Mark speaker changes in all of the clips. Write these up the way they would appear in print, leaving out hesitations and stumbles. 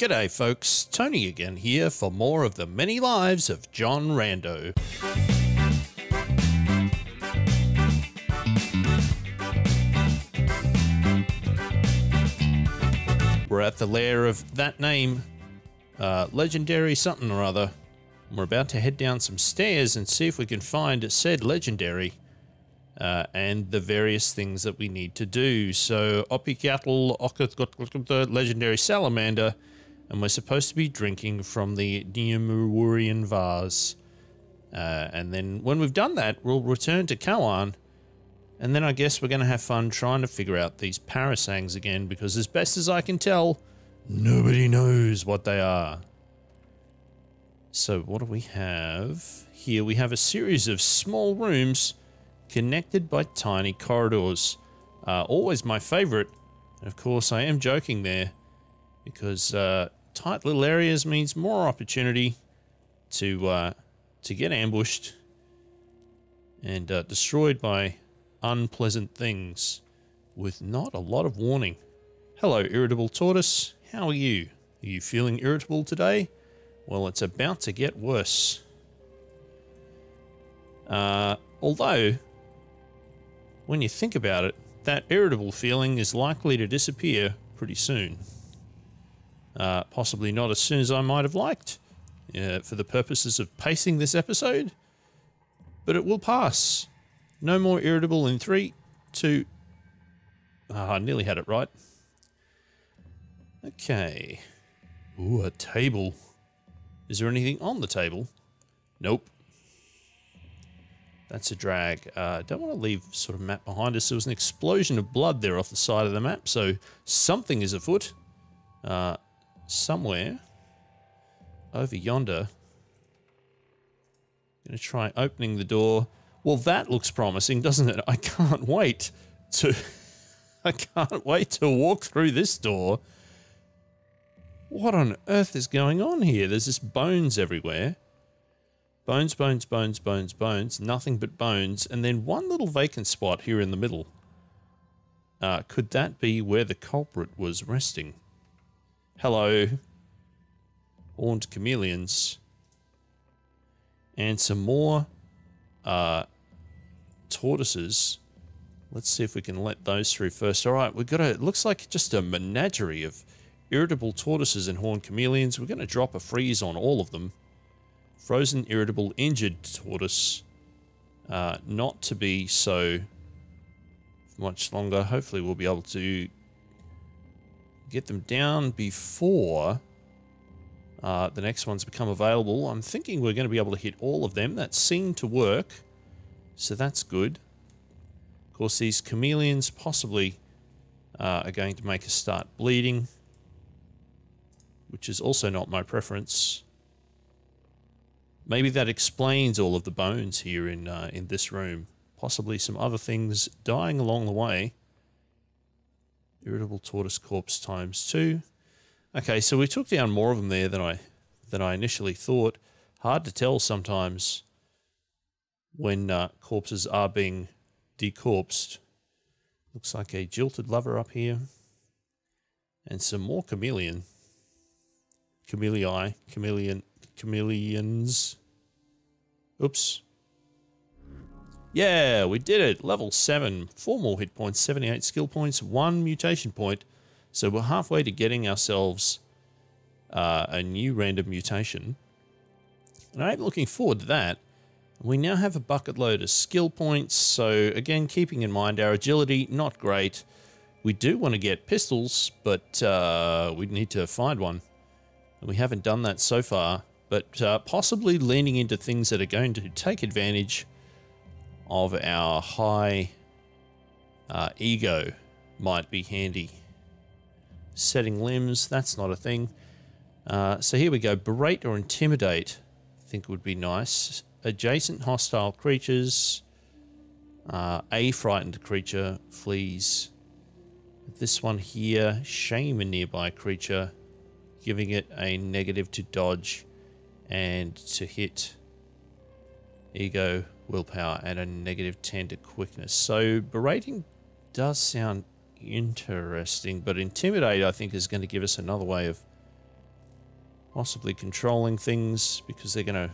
Speaker 1: G'day folks, Tony again here for more of the many lives of John Rando. We're at the lair of that name, legendary something or other. We're about to head down some stairs and see if we can find said legendary and the various things that we need to do. So, Opikatl, the legendary salamander, and we're supposed to be drinking from the Neomurian vase. And then when we've done that, we'll return to Kawan, and then I guess we're going to have fun trying to figure out these parasangs again, because as best as I can tell, nobody knows what they are. So what do we have? Here we have a series of small rooms connected by tiny corridors. Always my favorite. And of course I am joking there, because tight little areas means more opportunity to get ambushed and destroyed by unpleasant things with not a lot of warning. Hello, irritable tortoise. How are you? Are you feeling irritable today? Well, it's about to get worse. Although, when you think about it, that irritable feeling is likely to disappear pretty soon. Possibly not as soon as I might have liked, for the purposes of pacing this episode, but it will pass. No more irritable in 3, 2... I nearly had it right. Okay. Ooh, a table. Is there anything on the table? Nope. That's a drag. Don't want to leave sort of map behind us. There was an explosion of blood there off the side of the map, so something is afoot. Somewhere over yonder. Gonna try opening the door. Well, that looks promising, doesn't it? I can't wait to walk through this door. What on earth is going on here? There's just bones everywhere. Bones, bones, bones, bones, bones. Nothing but bones. And then one little vacant spot here in the middle. Could that be where the culprit was resting? Hello. Horned chameleons. And some more tortoises. Let's see if we can let those through first. Alright, we've got it looks like just a menagerie of irritable tortoises and horned chameleons. We're going to drop a freeze on all of them. Frozen, irritable, injured tortoise. Not to be so much longer. Hopefully we'll be able to get them down before the next ones become available. I'm thinking we're going to be able to hit all of them. That seemed to work, so that's good. Of course, these chameleons possibly are going to make us start bleeding, which is also not my preference. Maybe that explains all of the bones here in this room. Possibly some other things dying along the way. Irritable tortoise corpse times 2. Okay, so we took down more of them there than I initially thought. Hard to tell sometimes when corpses are being decorpsed. Looks like a jilted lover up here. And some more chameleons. Oops. Yeah, we did it. Level 7. 4 more hit points, 78 skill points, 1 mutation point. So we're halfway to getting ourselves a new random mutation. And I'm looking forward to that. We now have a bucket load of skill points. So again, keeping in mind our agility, not great. We do want to get pistols, but we need to find one. And we haven't done that so far. But possibly leaning into things that are going to take advantage of our high ego might be handy. Setting limbs, that's not a thing. So here we go. Berate or intimidate, I think would be nice. Adjacent hostile creatures. A frightened creature flees. This one here, shame a nearby creature, giving it a negative to dodge and to hit. Ego, willpower, and a negative 10 to quickness. So berating does sound interesting, but intimidate I think is going to give us another way of possibly controlling things because they're going to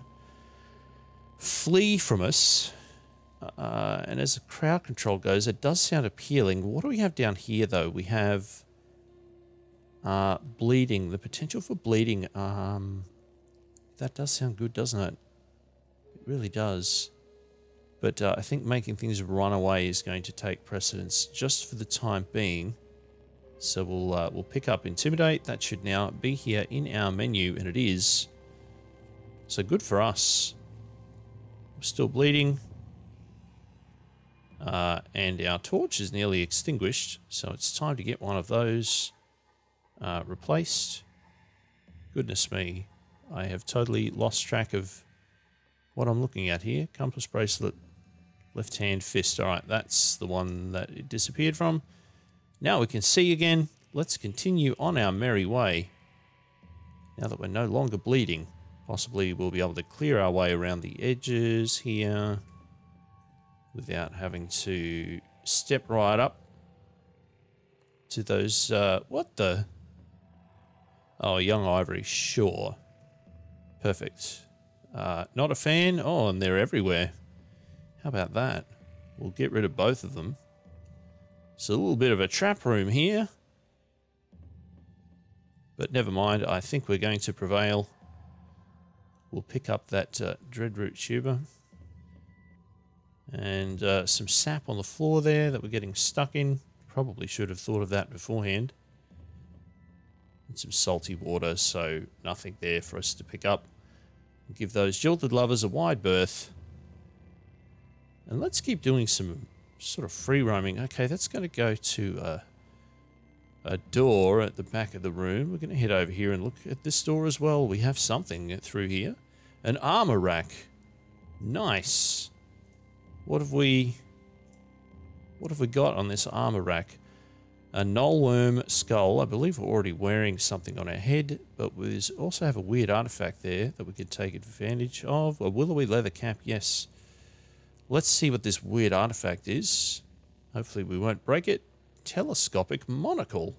Speaker 1: flee from us. And as crowd control goes, it does sound appealing. What do we have down here, though? We have bleeding. The potential for bleeding. That does sound good, doesn't it? It really does. But I think making things run away is going to take precedence just for the time being. So we'll pick up Intimidate. That should now be here in our menu, and it is. So good for us. We're still bleeding. And our torch is nearly extinguished, so it's time to get one of those replaced. Goodness me, I have totally lost track of what I'm looking at here. Compass bracelet, left hand fist. All right, that's the one that it disappeared from. Now we can see again. Let's continue on our merry way. Now that we're no longer bleeding, possibly we'll be able to clear our way around the edges here without having to step right up to those, what the? Oh, young ivory, sure. Perfect. Not a fan? Oh, and they're everywhere. How about that? We'll get rid of both of them. It's a little bit of a trap room here. But never mind, I think we're going to prevail. We'll pick up that dreadroot tuber. And some sap on the floor there that we're getting stuck in. Probably should have thought of that beforehand. And some salty water, so nothing there for us to pick up. Give those jilted lovers a wide berth. And let's keep doing some sort of free roaming. Okay, that's going to go to a door at the back of the room. We're going to head over here and look at this door as well. We have something through here. An armor rack. Nice. What have we got on this armor rack? A nullworm skull. I believe we're already wearing something on our head, but we also have a weird artifact there that we could take advantage of. A willowy leather cap, yes. Let's see what this weird artifact is. Hopefully we won't break it. Telescopic Monocle.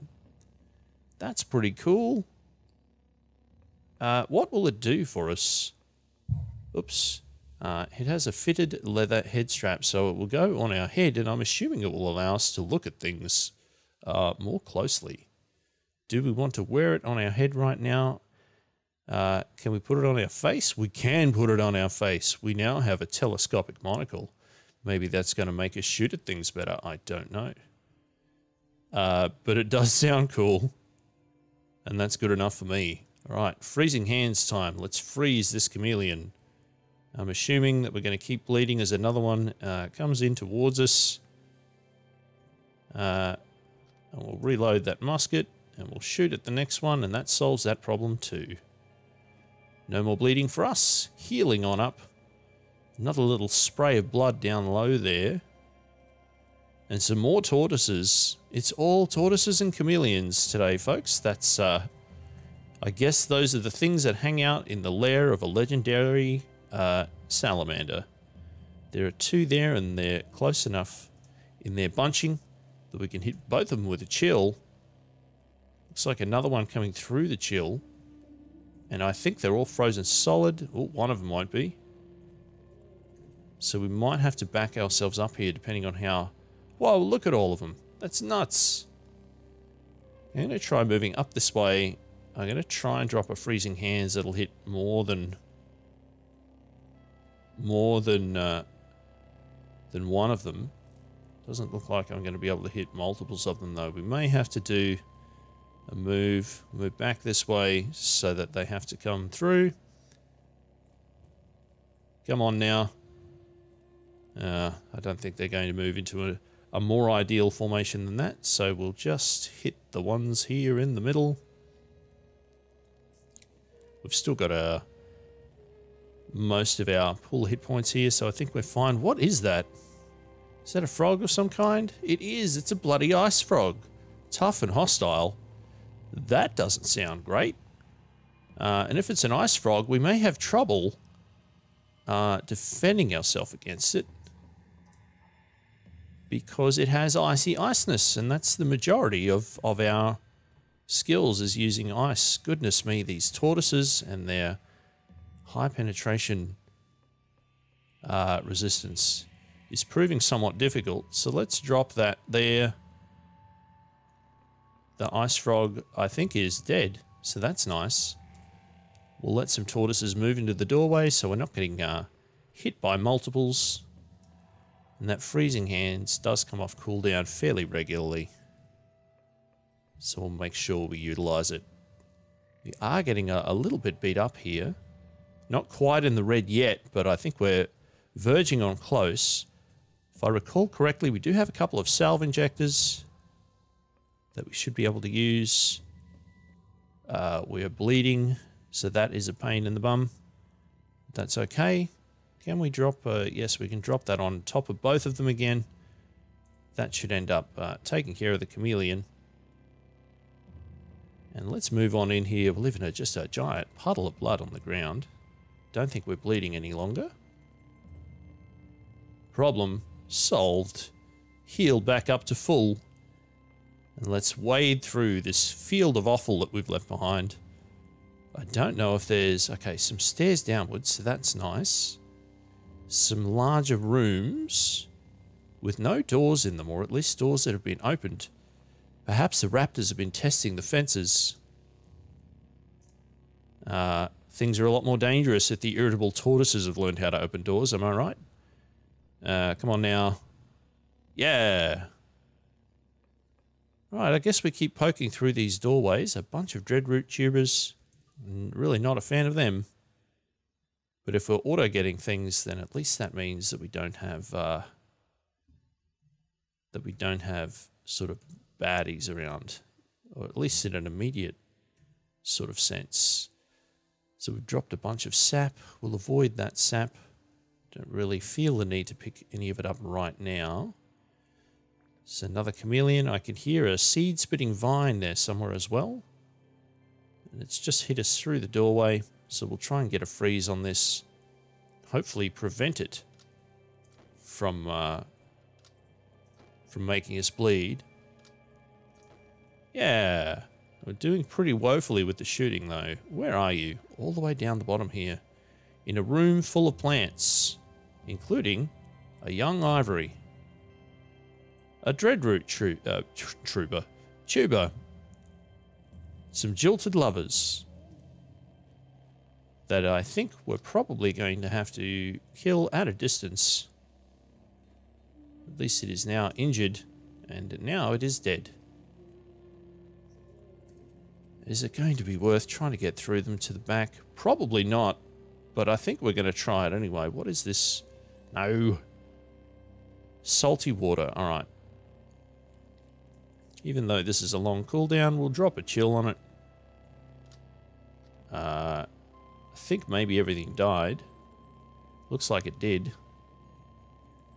Speaker 1: That's pretty cool. What will it do for us? Oops. It has a fitted leather head strap, so it will go on our head, and I'm assuming it will allow us to look at things more closely. Do we want to wear it on our head right now? Can we put it on our face? We can put it on our face. We now have a telescopic monocle. Maybe that's going to make us shoot at things better. I don't know. But it does sound cool. And that's good enough for me. All right, freezing hands time. Let's freeze this chameleon. I'm assuming that we're going to keep bleeding as another one comes in towards us. And we'll reload that musket and we'll shoot at the next one, and that solves that problem too. No more bleeding for us. Healing on up. Another little spray of blood down low there. And some more tortoises. It's all tortoises and chameleons today, folks. That's, I guess those are the things that hang out in the lair of a legendary salamander. There are two there, and they're close enough in their bunching that we can hit both of them with a chill. Looks like another one coming through the chill. And I think they're all frozen solid. Oh, one of them won't be. So we might have to back ourselves up here depending on how... Whoa, look at all of them. That's nuts. I'm going to try moving up this way. I'm going to try and drop a freezing hands that'll hit more than one of them. Doesn't look like I'm going to be able to hit multiples of them though. We may have to do a move back this way so that they have to come through. Come on now. I don't think they're going to move into a more ideal formation than that, so we'll just hit the ones here in the middle. We've still got most of our pool hit points here, so I think we're fine. What is that? Is that a frog of some kind? It is. It's a bloody ice frog. Tough and hostile. That doesn't sound great. And if it's an ice frog, we may have trouble defending ourselves against it, because it has icy iceness, and that's the majority of our skills is using ice. Goodness me, these tortoises and their high penetration resistance is proving somewhat difficult. So let's drop that there. The ice frog, I think, is dead, so that's nice. We'll let some tortoises move into the doorway so we're not getting hit by multiples. And that freezing hands does come off cooldown fairly regularly. So we'll make sure we utilize it. We are getting a little bit beat up here. Not quite in the red yet, but I think we're verging on close. If I recall correctly, we do have a couple of salve injectors that we should be able to use. We are bleeding, so that is a pain in the bum. That's okay. Can we drop... yes, we can drop that on top of both of them again. That should end up taking care of the chameleon. And let's move on in here. We're living in just a giant puddle of blood on the ground. Don't think we're bleeding any longer. Problem solved. Healed back up to full. And let's wade through this field of offal that we've left behind. I don't know if there's... Okay, some stairs downwards, so that's nice. Some larger rooms with no doors in them, or at least doors that have been opened. Perhaps the raptors have been testing the fences. Things are a lot more dangerous if the irritable tortoises have learned how to open doors, am I right? Come on now. Yeah. Right, I guess we keep poking through these doorways. A bunch of dreadroot tubers. Really not a fan of them. But if we're auto-getting things, then at least that means that we don't have sort of baddies around, or at least in an immediate sort of sense. So we've dropped a bunch of sap. We'll avoid that sap. Don't really feel the need to pick any of it up right now. It's another chameleon. I can hear a seed-spitting vine there somewhere as well. And it's just hit us through the doorway, so we'll try and get a freeze on this. Hopefully prevent it from making us bleed. Yeah, we're doing pretty woefully with the shooting though. Where are you? All the way down the bottom here. In a room full of plants, including a young ivory. A dreadroot tuber. Some jilted lovers that I think we're probably going to have to kill at a distance. At least it is now injured, and now it is dead. Is it going to be worth trying to get through them to the back? Probably not, but I think we're going to try it anyway. What is this? No. Salty water, alright. Even though this is a long cooldown, we'll drop a chill on it. I think maybe everything died. Looks like it did.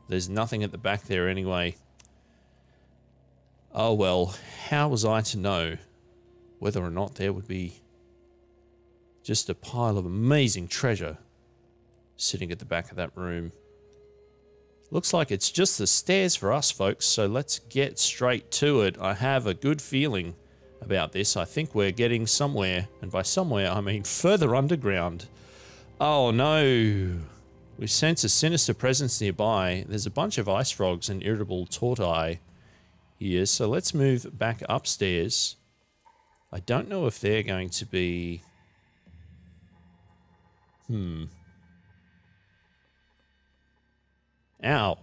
Speaker 1: There's nothing at the back there anyway. Oh well, how was I to know whether or not there would be just a pile of amazing treasure sitting at the back of that room? Looks like it's just the stairs for us, folks, so let's get straight to it. I have a good feeling about this. I think we're getting somewhere, and by somewhere I mean further underground. Oh no! We sense a sinister presence nearby. There's a bunch of ice frogs and irritable tortoise here, so let's move back upstairs. I don't know if they're going to be... Ow.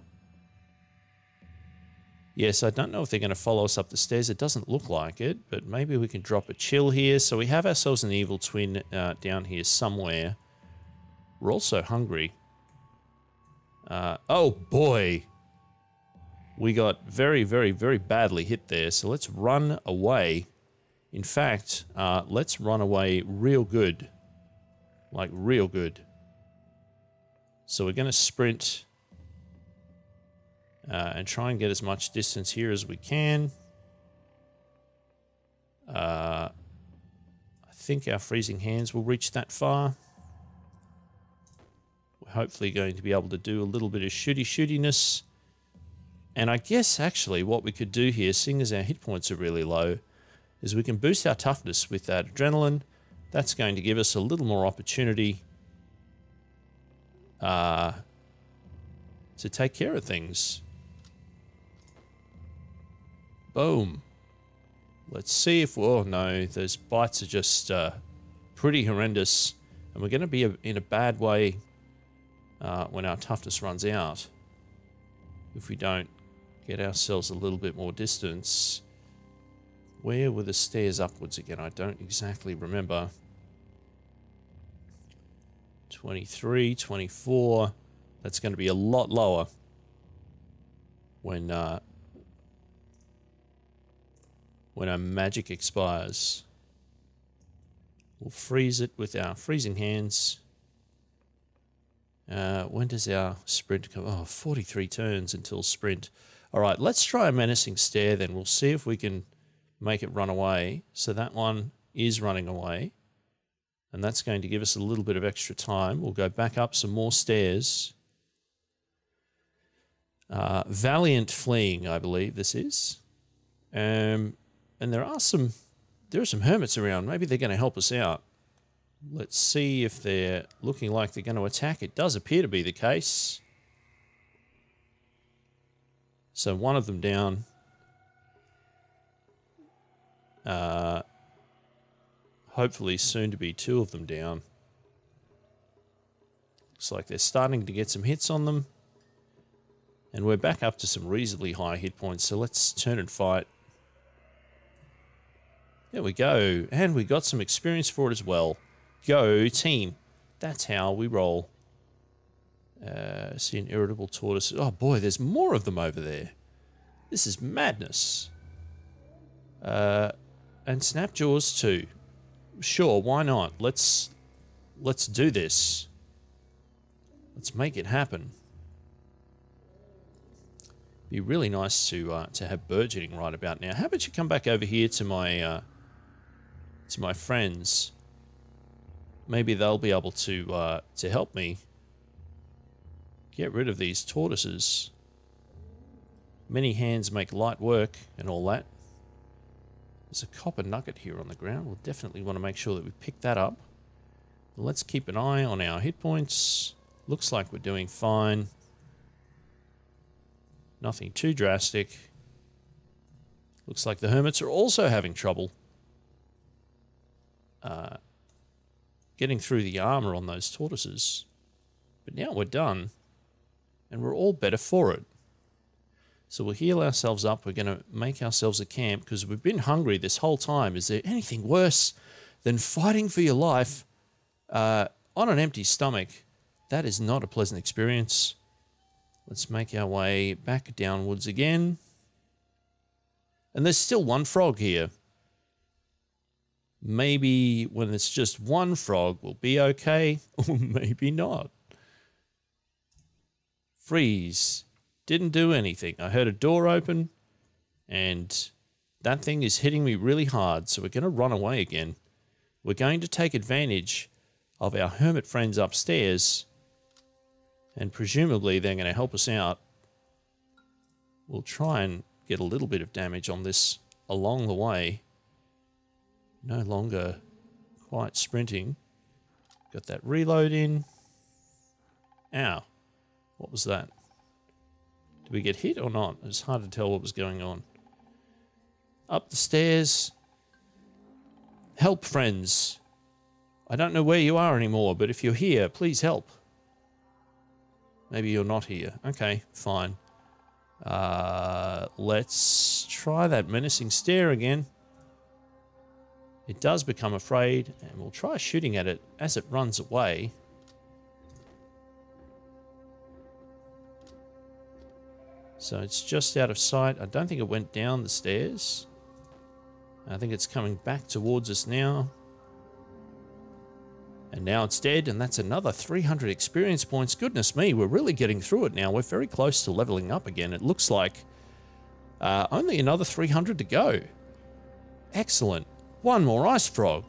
Speaker 1: Yes, I don't know if they're going to follow us up the stairs. It doesn't look like it, but maybe we can drop a chill here. So we have ourselves an evil twin down here somewhere. We're also hungry. Oh boy. We got very, very, very badly hit there. So let's run away. In fact, let's run away real good. Like real good. So we're going to sprint... and try and get as much distance here as we can. I think our freezing hands will reach that far. We're hopefully going to be able to do a little bit of shootiness. And I guess actually what we could do here, seeing as our hit points are really low, is we can boost our toughness with that adrenaline. That's going to give us a little more opportunity to take care of things. Boom. Let's see if... Oh, no. Those bites are just pretty horrendous. And we're going to be in a bad way when our toughness runs out. If we don't get ourselves a little bit more distance. Where were the stairs upwards again? I don't exactly remember. 23, 24. That's going to be a lot lower when our magic expires. We'll freeze it with our freezing hands. When does our sprint come? Oh, 43 turns until sprint. All right, let's try a menacing stare then. We'll see if we can make it run away. So that one is running away. And that's going to give us a little bit of extra time. We'll go back up some more stairs. Valiant fleeing, I believe this is. And there are some hermits around. Maybe they're going to help us out. Let's see if they're looking like they're going to attack. It does appear to be the case. So one of them down. Hopefully soon to be two of them down. Looks like they're starting to get some hits on them. And we're back up to some reasonably high hit points, so let's turn and fight. There we go. And we got some experience for it as well. Go team. That's how we roll. See an irritable tortoise. Oh boy, there's more of them over there. This is madness. And snapjaws too. Sure, why not? Let's do this. Let's make it happen. Be really nice to have burgeoning right about now. How about you come back over here to my friends? Maybe they'll be able to help me get rid of these tortoises. Many hands make light work and all that. There's a copper nugget here on the ground. We'll definitely want to make sure that we pick that up. Let's keep an eye on our hit points. Looks like we're doing fine. Nothing too drastic. Looks like the hermits are also having trouble getting through the armor on those tortoises. But now we're done, and we're all better for it. So we'll heal ourselves up. We're going to make ourselves a camp because we've been hungry this whole time. Is there anything worse than fighting for your life on an empty stomach? That is not a pleasant experience. Let's make our way back downwards again. And there's still one frog here. Maybe when it's just one frog, we'll be okay, or maybe not. Freeze. Didn't do anything. I heard a door open, and that thing is hitting me really hard, so we're going to run away again. We're going to take advantage of our hermit friends upstairs, and presumably they're going to help us out. We'll try and get a little bit of damage on this along the way. No longer quite sprinting. Got that reload in. Ow. What was that? Did we get hit or not? It's hard to tell what was going on. Up the stairs. Help, friends. I don't know where you are anymore, but if you're here, please help. Maybe you're not here. Okay, fine. Let's try that menacing stare again. It does become afraid, and we'll try shooting at it as it runs away. So it's just out of sight. I don't think it went down the stairs. I think it's coming back towards us now. And now it's dead, and that's another 300 experience points. Goodness me, we're really getting through it now. We're very close to leveling up again. It looks like only another 300 to go. Excellent. One more ice frog.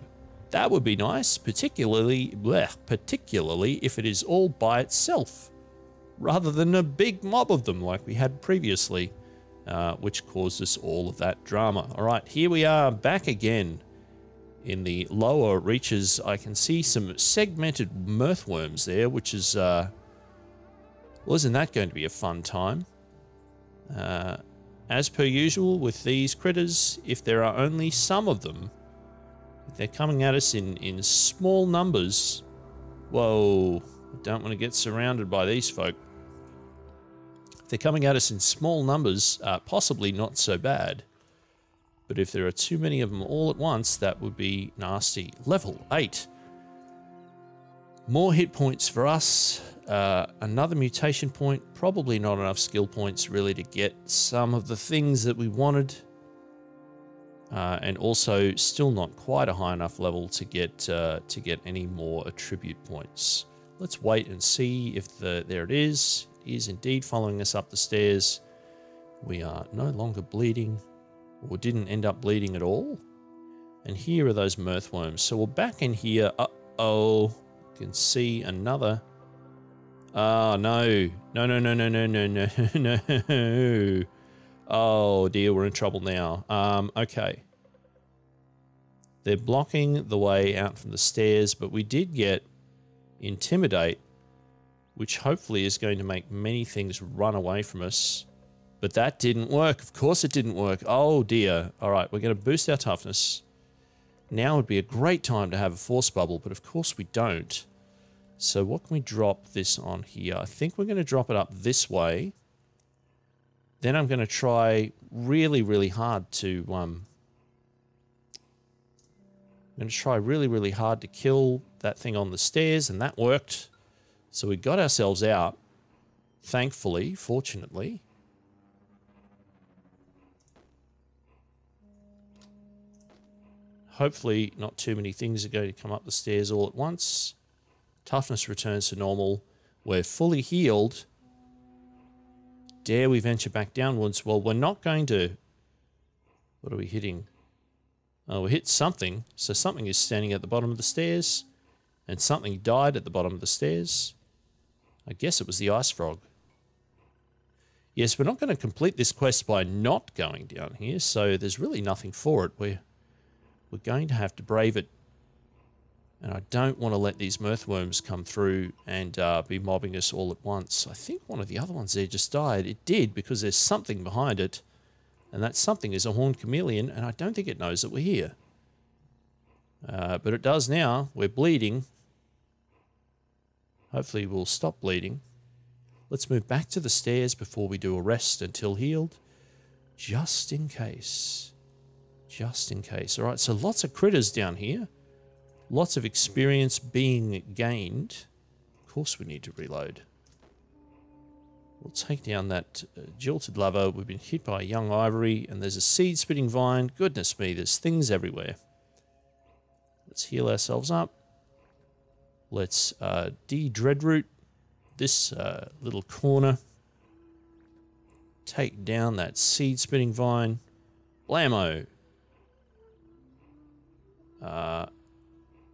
Speaker 1: That would be nice, particularly if it is all by itself, rather than a big mob of them like we had previously. which caused us all of that drama. All right, here we are back again in the lower reaches. I can see some segmented mirthworms there, which is, well, isn't that going to be a fun time? As per usual with these critters, if there are only some of them, if they're coming at us in small numbers, whoa, I don't want to get surrounded by these folk. If they're coming at us in small numbers, possibly not so bad. But if there are too many of them all at once, that would be nasty. Level 8. More hit points for us. Another mutation point. Probably not enough skill points really to get some of the things that we wanted. And also still not quite a high enough level to get any more attribute points. Let's wait and see if there it is. It is indeed following us up the stairs. We are no longer bleeding, or didn't end up bleeding at all. And here are those mirthworms. So we're back in here. Uh-oh. You can see another. Oh, no. No, no, no, no, no, no, no, no. Oh, dear, we're in trouble now. Okay. They're blocking the way out from the stairs, but we did get Intimidate, which hopefully is going to make many things run away from us. But that didn't work. Of course it didn't work. Oh, dear. All right, we're going to boost our toughness. Now would be a great time to have a force bubble, but of course we don't. So what can we drop this on here? I think we're going to drop it up this way. Then I'm going to try really, really hard to... I'm going to try really, really hard to kill that thing on the stairs, and that worked. So we got ourselves out, thankfully, fortunately. Hopefully not too many things are going to come up the stairs all at once. Toughness returns to normal. We're fully healed. Dare we venture back downwards? Well, we're not going to... What are we hitting? Oh, we hit something. So something is standing at the bottom of the stairs. And something died at the bottom of the stairs. I guess it was the ice frog. Yes, we're not going to complete this quest by not going down here. So there's really nothing for it. We're going to have to brave it. And I don't want to let these mirthworms come through and be mobbing us all at once. I think one of the other ones there just died. It did because there's something behind it. And that something is a horned chameleon, and I don't think it knows that we're here. But it does now. We're bleeding. Hopefully we'll stop bleeding. Let's move back to the stairs before we do a rest until healed. Just in case. Just in case. All right, so lots of critters down here. Lots of experience being gained. Of course we need to reload. We'll take down that jilted lover. We've been hit by a young ivory, and there's a seed-spitting vine. Goodness me, there's things everywhere. Let's heal ourselves up. Let's de-dreadroot this little corner. Take down that seed-spitting vine. Blammo!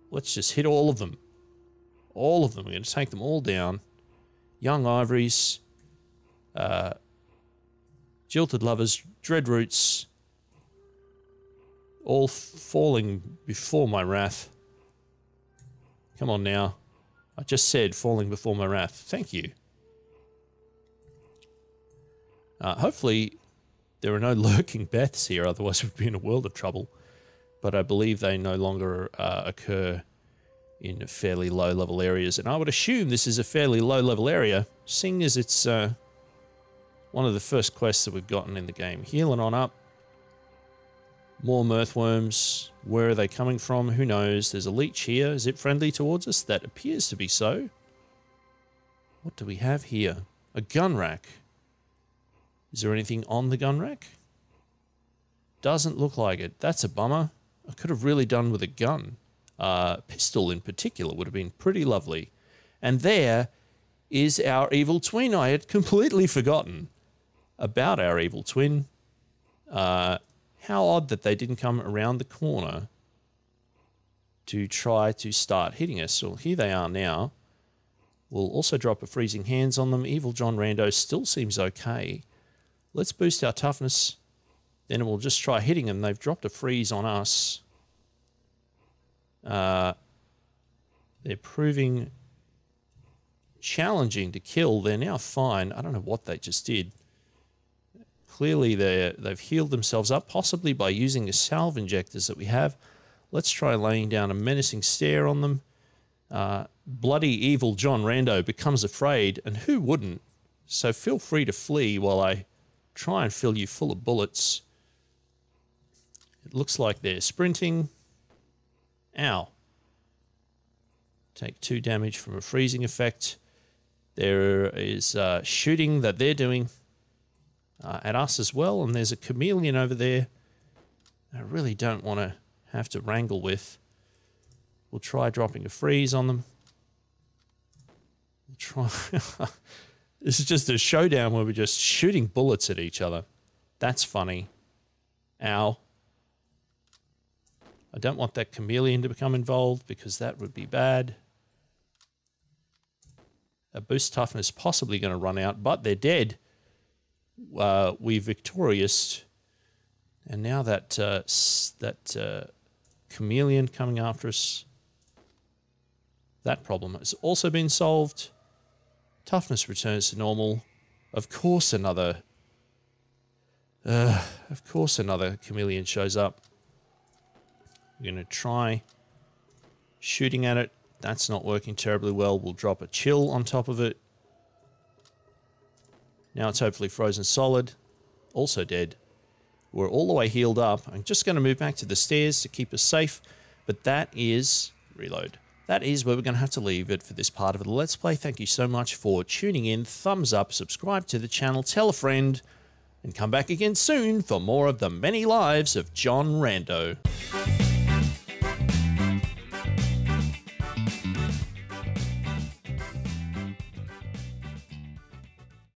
Speaker 1: Let's just hit all of them. All of them. We're going to take them all down. Young ivories. Jilted lovers. Dreadroots. All falling before my wrath. Come on now. I just said falling before my wrath. Thank you. Hopefully there are no lurking Beths here, otherwise we'd be in a world of trouble. But I believe they no longer occur in fairly low-level areas. And I would assume this is a fairly low-level area, seeing as it's one of the first quests that we've gotten in the game. Healing on up. More mirthworms. Where are they coming from? Who knows? There's a leech here. Is it friendly towards us? That appears to be so. What do we have here? A gun rack. Is there anything on the gun rack? Doesn't look like it. That's a bummer. I could have really done with a gun. Pistol in particular would have been pretty lovely. And there is our evil twin. I had completely forgotten about our evil twin. How odd that they didn't come around the corner to try to start hitting us. Well, here they are now. We'll also drop a freezing hands on them. Evil John Rando still seems okay. Let's boost our toughness. Then we'll just try hitting them. They've dropped a freeze on us. They're proving challenging to kill. They're now fine. I don't know what they just did. Clearly they've healed themselves up, possibly by using the salve injectors that we have. Let's try laying down a menacing stare on them. Bloody evil John Rando becomes afraid, and who wouldn't? So feel free to flee while I try and fill you full of bullets. It looks like they're sprinting. Ow. Take 2 damage from a freezing effect. There is shooting that they're doing at us as well, and there's a chameleon over there I really don't want to have to wrangle with. We'll try dropping a freeze on them. We'll try... This is just a showdown where we're just shooting bullets at each other. That's funny. Ow. I don't want that chameleon to become involved because that would be bad. A boost toughness possibly going to run out, but they're dead. We're victorious. And now that chameleon coming after us, that problem has also been solved. Toughness returns to normal. Of course another chameleon shows up. We're going to try shooting at it. That's not working terribly well. We'll drop a chill on top of it. Now it's hopefully frozen solid. Also dead. We're all the way healed up. I'm just going to move back to the stairs to keep us safe. But that is... Reload. That is where we're going to have to leave it for this part of the Let's Play. Thank you so much for tuning in. Thumbs up, subscribe to the channel, tell a friend, and come back again soon for more of the many lives of John Rando.